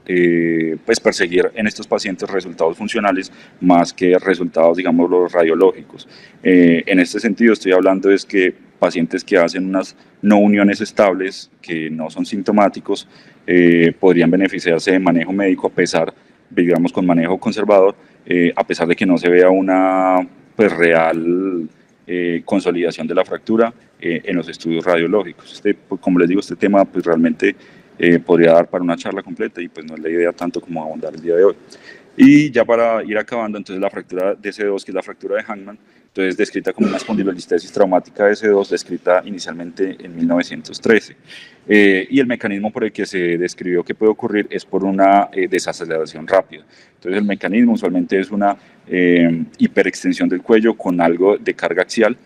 pues perseguir en estos pacientes resultados funcionales más que resultados digamos los radiológicos. En este sentido estoy hablando es que pacientes que hacen unas no uniones estables que no son sintomáticos podrían beneficiarse de manejo médico a pesar, digamos con manejo conservador, a pesar de que no se vea una pues real consolidación de la fractura en los estudios radiológicos. Pues, como les digo, este tema pues realmente podría dar para una charla completa y pues no es la idea tanto como ahondar el día de hoy. Y ya para ir acabando, entonces la fractura de C2, que es la fractura de Hangman, entonces descrita como una espondilolistesis traumática de C2, descrita inicialmente en 1913. Y el mecanismo por el que se describió que puede ocurrir es por una desaceleración rápida. Entonces el mecanismo usualmente es una hiperextensión del cuello con algo de carga axial.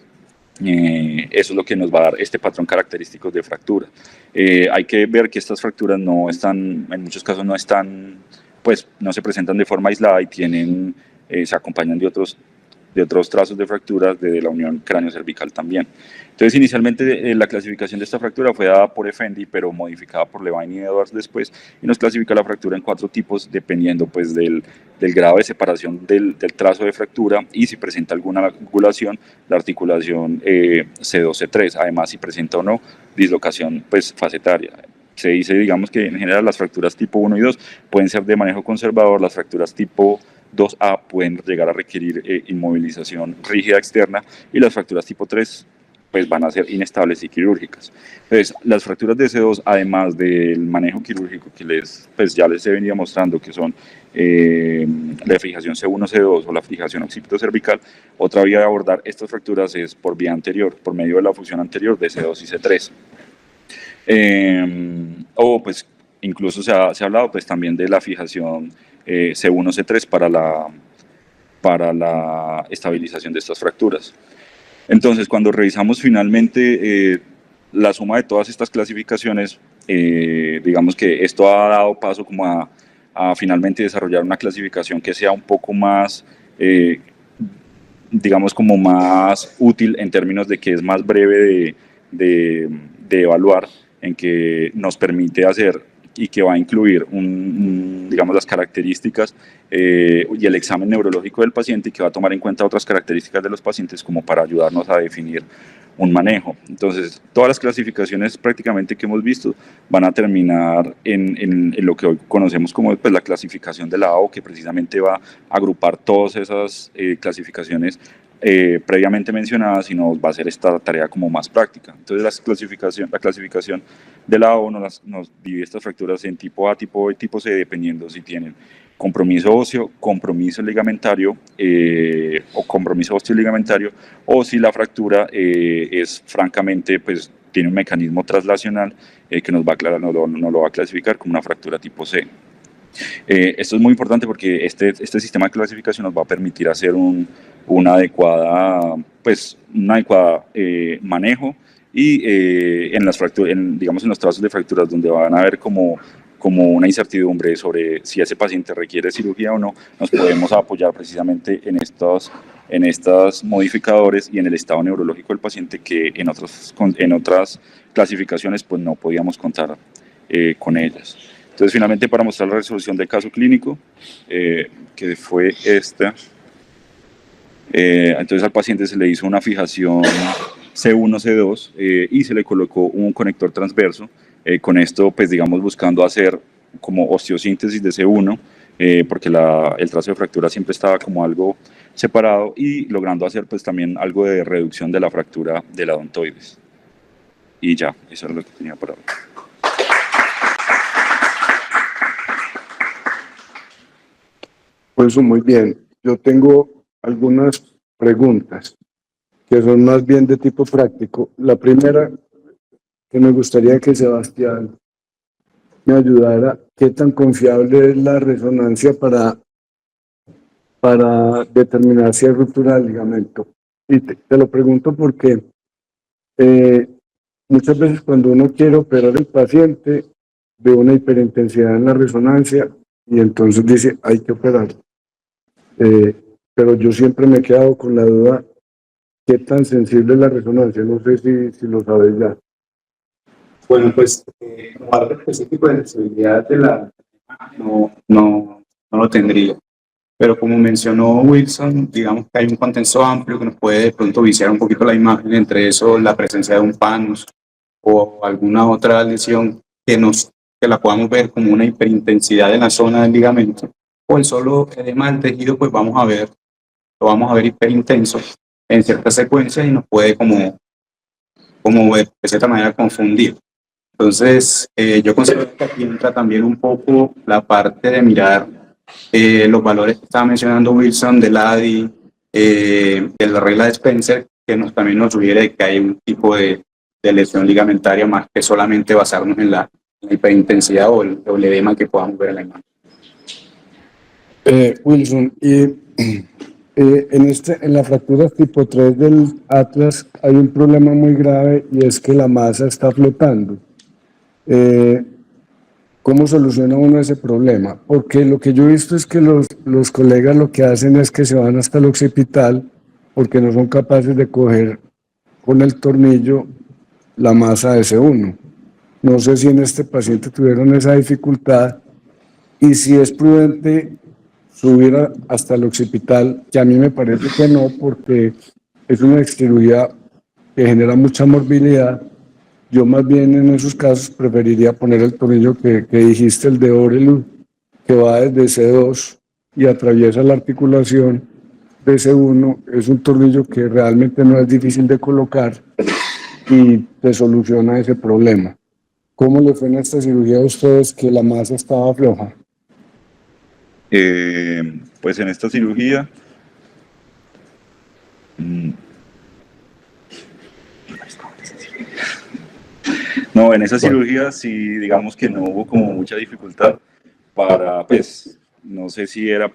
Eso es lo que nos va a dar este patrón característico de fractura. Hay que ver que estas fracturas no están, en muchos casos no están, pues no se presentan de forma aislada y tienen, se acompañan de otros trazos de fracturas de la unión cráneo-cervical también. Entonces, inicialmente la clasificación de esta fractura fue dada por Effendi, pero modificada por Levine y Edwards después, y nos clasifica la fractura en 4 tipos, dependiendo pues del grado de separación del trazo de fractura y si presenta alguna angulación, la articulación C2, C3, además si presenta o no dislocación pues facetaria. Se dice, digamos que en general las fracturas tipo 1 y 2 pueden ser de manejo conservador, las fracturas tipo 2A pueden llegar a requerir inmovilización rígida externa y las fracturas tipo 3 pues van a ser inestables y quirúrgicas. Entonces, las fracturas de C2, además del manejo quirúrgico que pues ya les he venido mostrando, que son la fijación C1, C2 o la fijación occipito-cervical, otra vía de abordar estas fracturas es por vía anterior, por medio de la fusión anterior de C2 y C3. O pues incluso se ha hablado pues también de la fijación C1, C3 para la estabilización de estas fracturas. Entonces, cuando revisamos finalmente la suma de todas estas clasificaciones, digamos que esto ha dado paso como a finalmente desarrollar una clasificación que sea un poco más, digamos, como más útil en términos de que es más breve de evaluar, en que nos permite hacer y que va a incluir digamos, las características y el examen neurológico del paciente y que va a tomar en cuenta otras características de los pacientes como para ayudarnos a definir un manejo. Entonces, todas las clasificaciones prácticamente que hemos visto van a terminar en lo que hoy conocemos como pues, la clasificación de la AO, que precisamente va a agrupar todas esas clasificaciones previamente mencionadas y nos va a hacer esta tarea como más práctica. Entonces la clasificación de la AO nos divide estas fracturas en tipo A, tipo B y tipo C, dependiendo si tienen compromiso óseo, compromiso ligamentario o compromiso osteoligamentario, o si la fractura es francamente, pues tiene un mecanismo traslacional que nos lo va a clasificar como una fractura tipo C. Esto es muy importante porque este sistema de clasificación nos va a permitir hacer un adecuado manejo y en las fracturas, digamos en los trazos de fracturas donde van a haber como una incertidumbre sobre si ese paciente requiere cirugía o no, nos podemos apoyar precisamente en estos modificadores y en el estado neurológico del paciente que en otras clasificaciones pues no podíamos contar con ellas. Entonces, finalmente, para mostrar la resolución del caso clínico, que fue esta, entonces al paciente se le hizo una fijación C1, C2 y se le colocó un conector transverso. Con esto, pues digamos, buscando hacer como osteosíntesis de C1, porque el trazo de fractura siempre estaba como algo separado y logrando hacer pues también algo de reducción de la fractura de la odontoides. Y ya, eso es lo que tenía para hoy. Eso muy bien. Yo tengo algunas preguntas que son más bien de tipo práctico. La primera, que me gustaría que Sebastián me ayudara, ¿qué tan confiable es la resonancia para determinar si hay ruptura del ligamento? Y te lo pregunto porque eh, muchas veces cuando uno quiere operar al paciente, ve una hiperintensidad en la resonancia y entonces dice, hay que operar. Pero yo siempre me he quedado con la duda, ¿qué tan sensible es la resonancia? No sé si lo sabes ya. Bueno, pues como algo específico de sensibilidad de la no lo tendría. Pero como mencionó Wilson, digamos que hay un contexto amplio que nos puede de pronto viciar un poquito la imagen, entre eso la presencia de un panus o alguna otra lesión que la podamos ver como una hiperintensidad en la zona del ligamento, o el solo edema del tejido, pues lo vamos a ver hiperintenso en ciertas secuencias y nos puede como de cierta manera confundir. Entonces, yo considero que aquí entra también un poco la parte de mirar los valores que estaba mencionando Wilson del ADI, de la regla de Spencer, que también nos sugiere que hay un tipo de lesión ligamentaria más que solamente basarnos en la hiperintensidad o el edema que podamos ver en la imagen. Wilson, en las fracturas tipo 3 del Atlas hay un problema muy grave y es que la masa está flotando. ¿Cómo soluciona uno ese problema? Porque lo que yo he visto es que los colegas lo que hacen es que se van hasta el occipital porque no son capaces de coger con el tornillo la masa de S1. No sé si en este paciente tuvieron esa dificultad y si es prudente subir hasta el occipital, que a mí me parece que no, porque es una cirugía que genera mucha morbilidad. Yo más bien en esos casos preferiría poner el tornillo que dijiste, el de Orelud, que va desde C2 y atraviesa la articulación de C1. Es un tornillo que realmente no es difícil de colocar y te soluciona ese problema. ¿Cómo le fue en esta cirugía a ustedes que la masa estaba floja? Pues en esta cirugía no, en esa cirugía sí, digamos que no hubo como mucha dificultad para, pues, no sé si era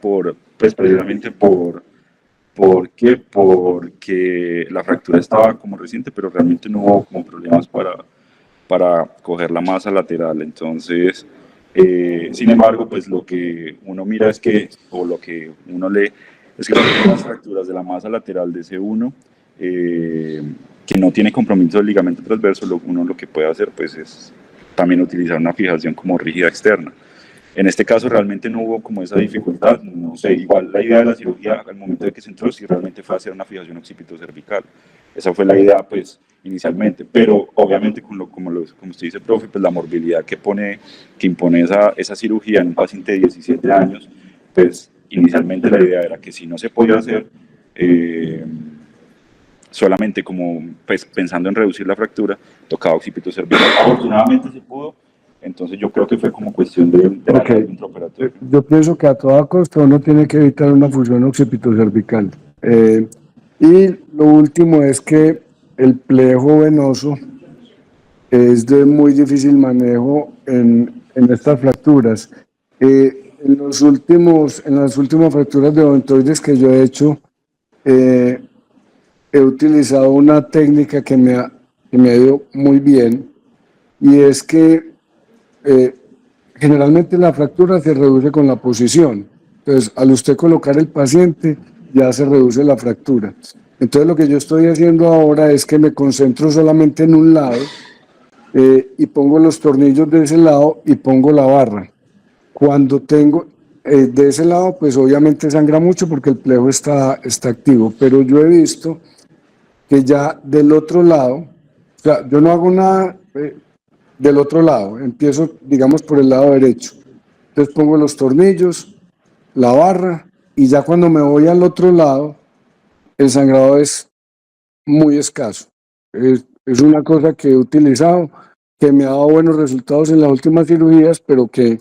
precisamente porque la fractura estaba como reciente, pero realmente no hubo como problemas para coger la masa lateral. Entonces, sin embargo, pues lo que uno mira es que, o lo que uno lee, es que las fracturas de la masa lateral de C1, que no tiene compromiso del ligamento transverso, uno lo que puede hacer pues es también utilizar una fijación como rígida externa. En este caso realmente no hubo como esa dificultad, no sé, igual la idea de la cirugía al momento de que se entró sí realmente fue hacer una fijación occipito-cervical. Esa fue la idea pues inicialmente, pero obviamente como usted dice, profe, pues la morbilidad que impone esa cirugía en un paciente de 17 años, pues inicialmente la idea era que si no se podía hacer, solamente como pues, pensando en reducir la fractura, tocaba occipito cervical. Afortunadamente se pudo, entonces yo creo que fue como cuestión de intraoperatorio. Yo pienso que a toda costa uno tiene que evitar una fusión occipito-cervical. Y lo último es que el plejo venoso es de muy difícil manejo en estas fracturas. En las últimas fracturas de odontoides que yo he hecho, he utilizado una técnica que me ha ido muy bien, y es que generalmente la fractura se reduce con la posición. Entonces, al usted colocar el paciente, ya se reduce la fractura. Entonces, lo que yo estoy haciendo ahora es que me concentro solamente en un lado y pongo los tornillos de ese lado y pongo la barra. Cuando tengo de ese lado, pues obviamente sangra mucho porque el plejo está activo, pero yo he visto que ya del otro lado, o sea, yo no hago nada del otro lado, empiezo, digamos, por el lado derecho. Entonces pongo los tornillos, la barra, y ya cuando me voy al otro lado, el sangrado es muy escaso. Es una cosa que he utilizado, que me ha dado buenos resultados en las últimas cirugías, pero que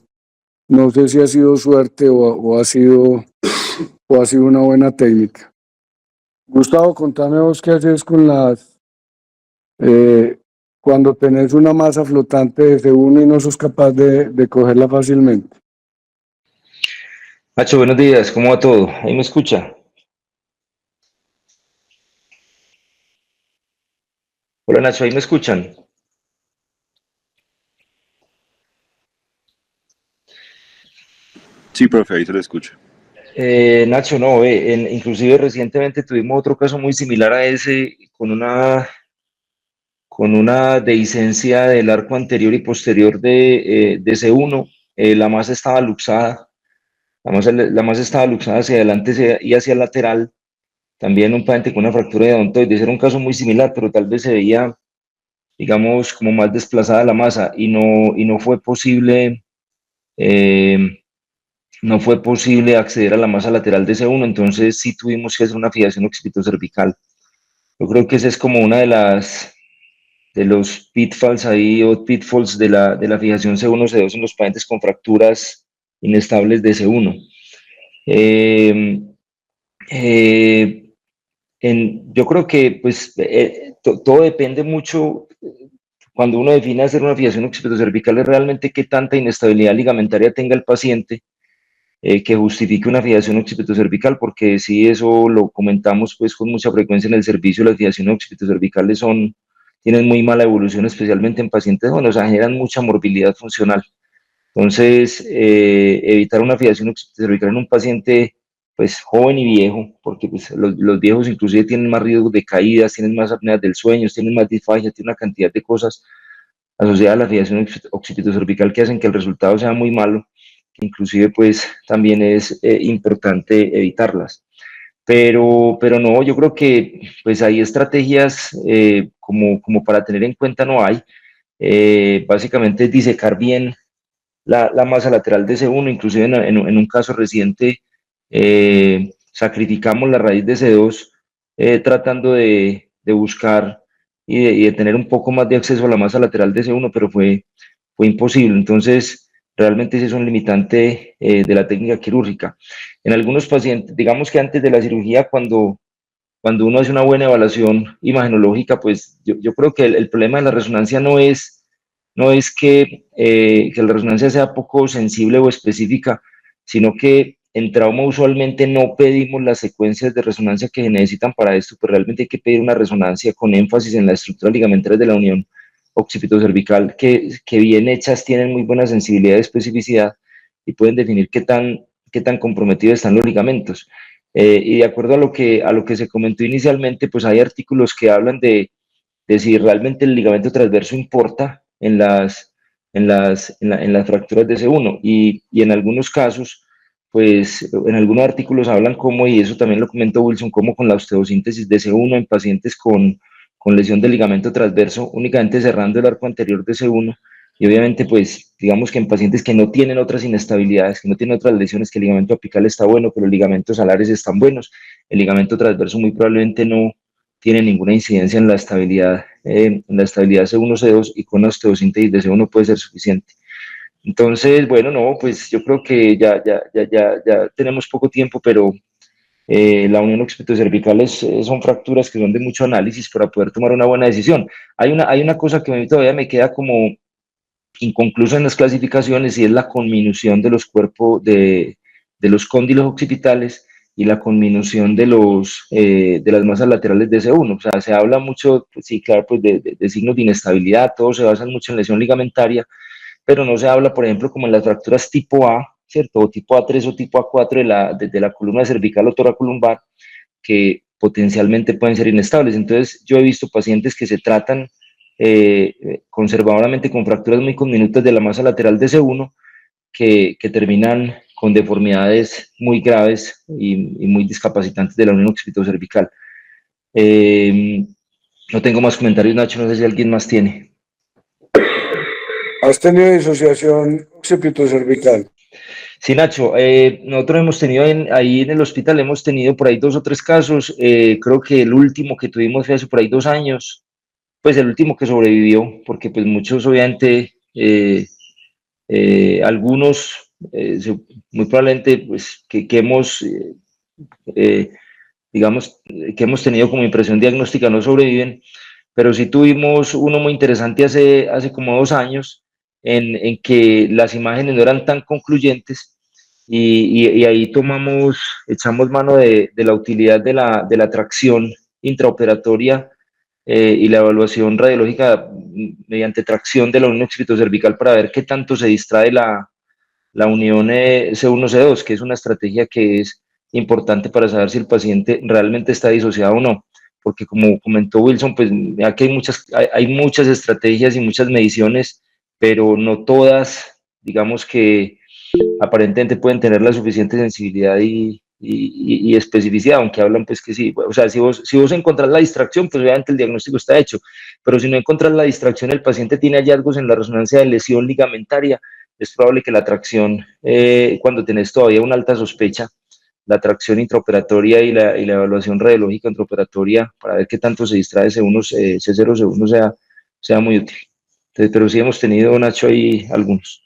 No sé si ha sido suerte o ha sido una buena técnica. Gustavo, contame vos qué haces con cuando tenés una masa flotante de C1 y no sos capaz de cogerla fácilmente. Nacho, buenos días, ¿cómo va todo? ¿Ahí me escucha? Hola Nacho, ¿ahí me escuchan? Sí, profe, ahí se le escucha. Nacho, no, inclusive recientemente tuvimos otro caso muy similar a ese con una dehiscencia del arco anterior y posterior de C1. La masa estaba luxada, la masa estaba luxada hacia adelante y hacia el lateral. También un paciente con una fractura de odontoides. Era un caso muy similar, pero tal vez se veía, digamos, como más desplazada la masa y no fue posible. No fue posible acceder a la masa lateral de C1, entonces sí tuvimos que hacer una fijación occipitocervical. Yo creo que esa es como una de los pitfalls ahí o pitfalls de la fijación C1, C2 en los pacientes con fracturas inestables de C1. Yo creo que pues todo depende mucho cuando uno define hacer una fijación occipitocervical es realmente qué tanta inestabilidad ligamentaria tenga el paciente que justifique una fijación occipitocervical, porque sí, eso lo comentamos pues con mucha frecuencia en el servicio. Las fijaciones occipitocervicales tienen muy mala evolución, especialmente en pacientes jóvenes, o sea, generan mucha morbilidad funcional. Entonces, evitar una fijación occipitocervical en un paciente pues joven y viejo, porque pues, los viejos inclusive tienen más riesgo de caídas, tienen más apneas del sueño, tienen más disfagia, tienen una cantidad de cosas asociadas a la fijación occipitocervical que hacen que el resultado sea muy malo. Inclusive pues también es importante evitarlas. Pero no, yo creo que pues hay estrategias como para tener en cuenta no hay. Básicamente es disecar bien la masa lateral de C1, inclusive en un caso reciente sacrificamos la raíz de C2 tratando de buscar y de tener un poco más de acceso a la masa lateral de C1, pero fue imposible. Entonces, realmente ese es un limitante de la técnica quirúrgica. En algunos pacientes, digamos que antes de la cirugía, cuando uno hace una buena evaluación imagenológica, pues yo creo que el problema de la resonancia no es que la resonancia sea poco sensible o específica, sino que en trauma usualmente no pedimos las secuencias de resonancia que se necesitan para esto, pero realmente hay que pedir una resonancia con énfasis en la estructura ligamentaria de la unión occipitocervical, que bien hechas tienen muy buena sensibilidad y especificidad y pueden definir qué tan comprometidos están los ligamentos. Y de acuerdo a lo que se comentó inicialmente, pues hay artículos que hablan de si realmente el ligamento transverso importa en las fracturas de C1 y en algunos casos, pues en algunos artículos hablan como, y eso también lo comentó Wilson, como con la osteosíntesis de C1 en pacientes con lesión del ligamento transverso, únicamente cerrando el arco anterior de C1, y obviamente pues digamos que en pacientes que no tienen otras inestabilidades, que no tienen otras lesiones, que el ligamento apical está bueno, que los ligamentos alares están buenos, el ligamento transverso muy probablemente no tiene ninguna incidencia en la estabilidad C1, C2 y con la osteosíntesis de C1 puede ser suficiente. Entonces, bueno, no, pues yo creo que ya tenemos poco tiempo, pero la unión occipitocervical son fracturas que son de mucho análisis para poder tomar una buena decisión. Hay una cosa que a mí todavía me queda como inconclusa en las clasificaciones y es la conminución de los cuerpos de los cóndilos occipitales y la conminución de las masas laterales de C1. O sea, se habla mucho, pues, sí, claro, pues de signos de inestabilidad, todo se basa mucho en lesión ligamentaria, pero no se habla, por ejemplo, como en las fracturas tipo A, ¿cierto? O tipo A3 o tipo A4 de la columna cervical o toracolumbar, que potencialmente pueden ser inestables. Entonces, yo he visto pacientes que se tratan conservadoramente con fracturas muy conminutas de la masa lateral de C1 que terminan con deformidades muy graves y muy discapacitantes de la unión occipitocervical. No tengo más comentarios, Nacho, no sé si alguien más tiene. ¿Has tenido disociación occipitocervical? Sí, Nacho, nosotros hemos tenido ahí en el hospital, hemos tenido por ahí 2 o 3 casos, creo que el último que tuvimos fue hace por ahí 2 años, pues el último que sobrevivió, porque pues muchos obviamente, algunos muy probablemente pues, que hemos, digamos, que hemos tenido como impresión diagnóstica no sobreviven, pero sí tuvimos uno muy interesante hace como 2 años en que las imágenes no eran tan concluyentes y ahí echamos mano de la utilidad de la tracción intraoperatoria y la evaluación radiológica mediante tracción de la unión cervical para ver qué tanto se distrae la unión C1-C2, que es una estrategia que es importante para saber si el paciente realmente está disociado o no. Porque como comentó Wilson, pues aquí hay muchas estrategias y muchas mediciones, pero no todas, digamos que aparentemente pueden tener la suficiente sensibilidad y especificidad, aunque hablan pues que sí, o sea, si vos encontrás la distracción, pues obviamente el diagnóstico está hecho, pero si no encontrás la distracción, el paciente tiene hallazgos en la resonancia de lesión ligamentaria, es probable que la tracción, cuando tenés todavía una alta sospecha, la tracción intraoperatoria y la evaluación radiológica intraoperatoria para ver qué tanto se distrae C1, C0, C1 sea muy útil. Entonces, pero sí hemos tenido, Nacho, ahí algunos.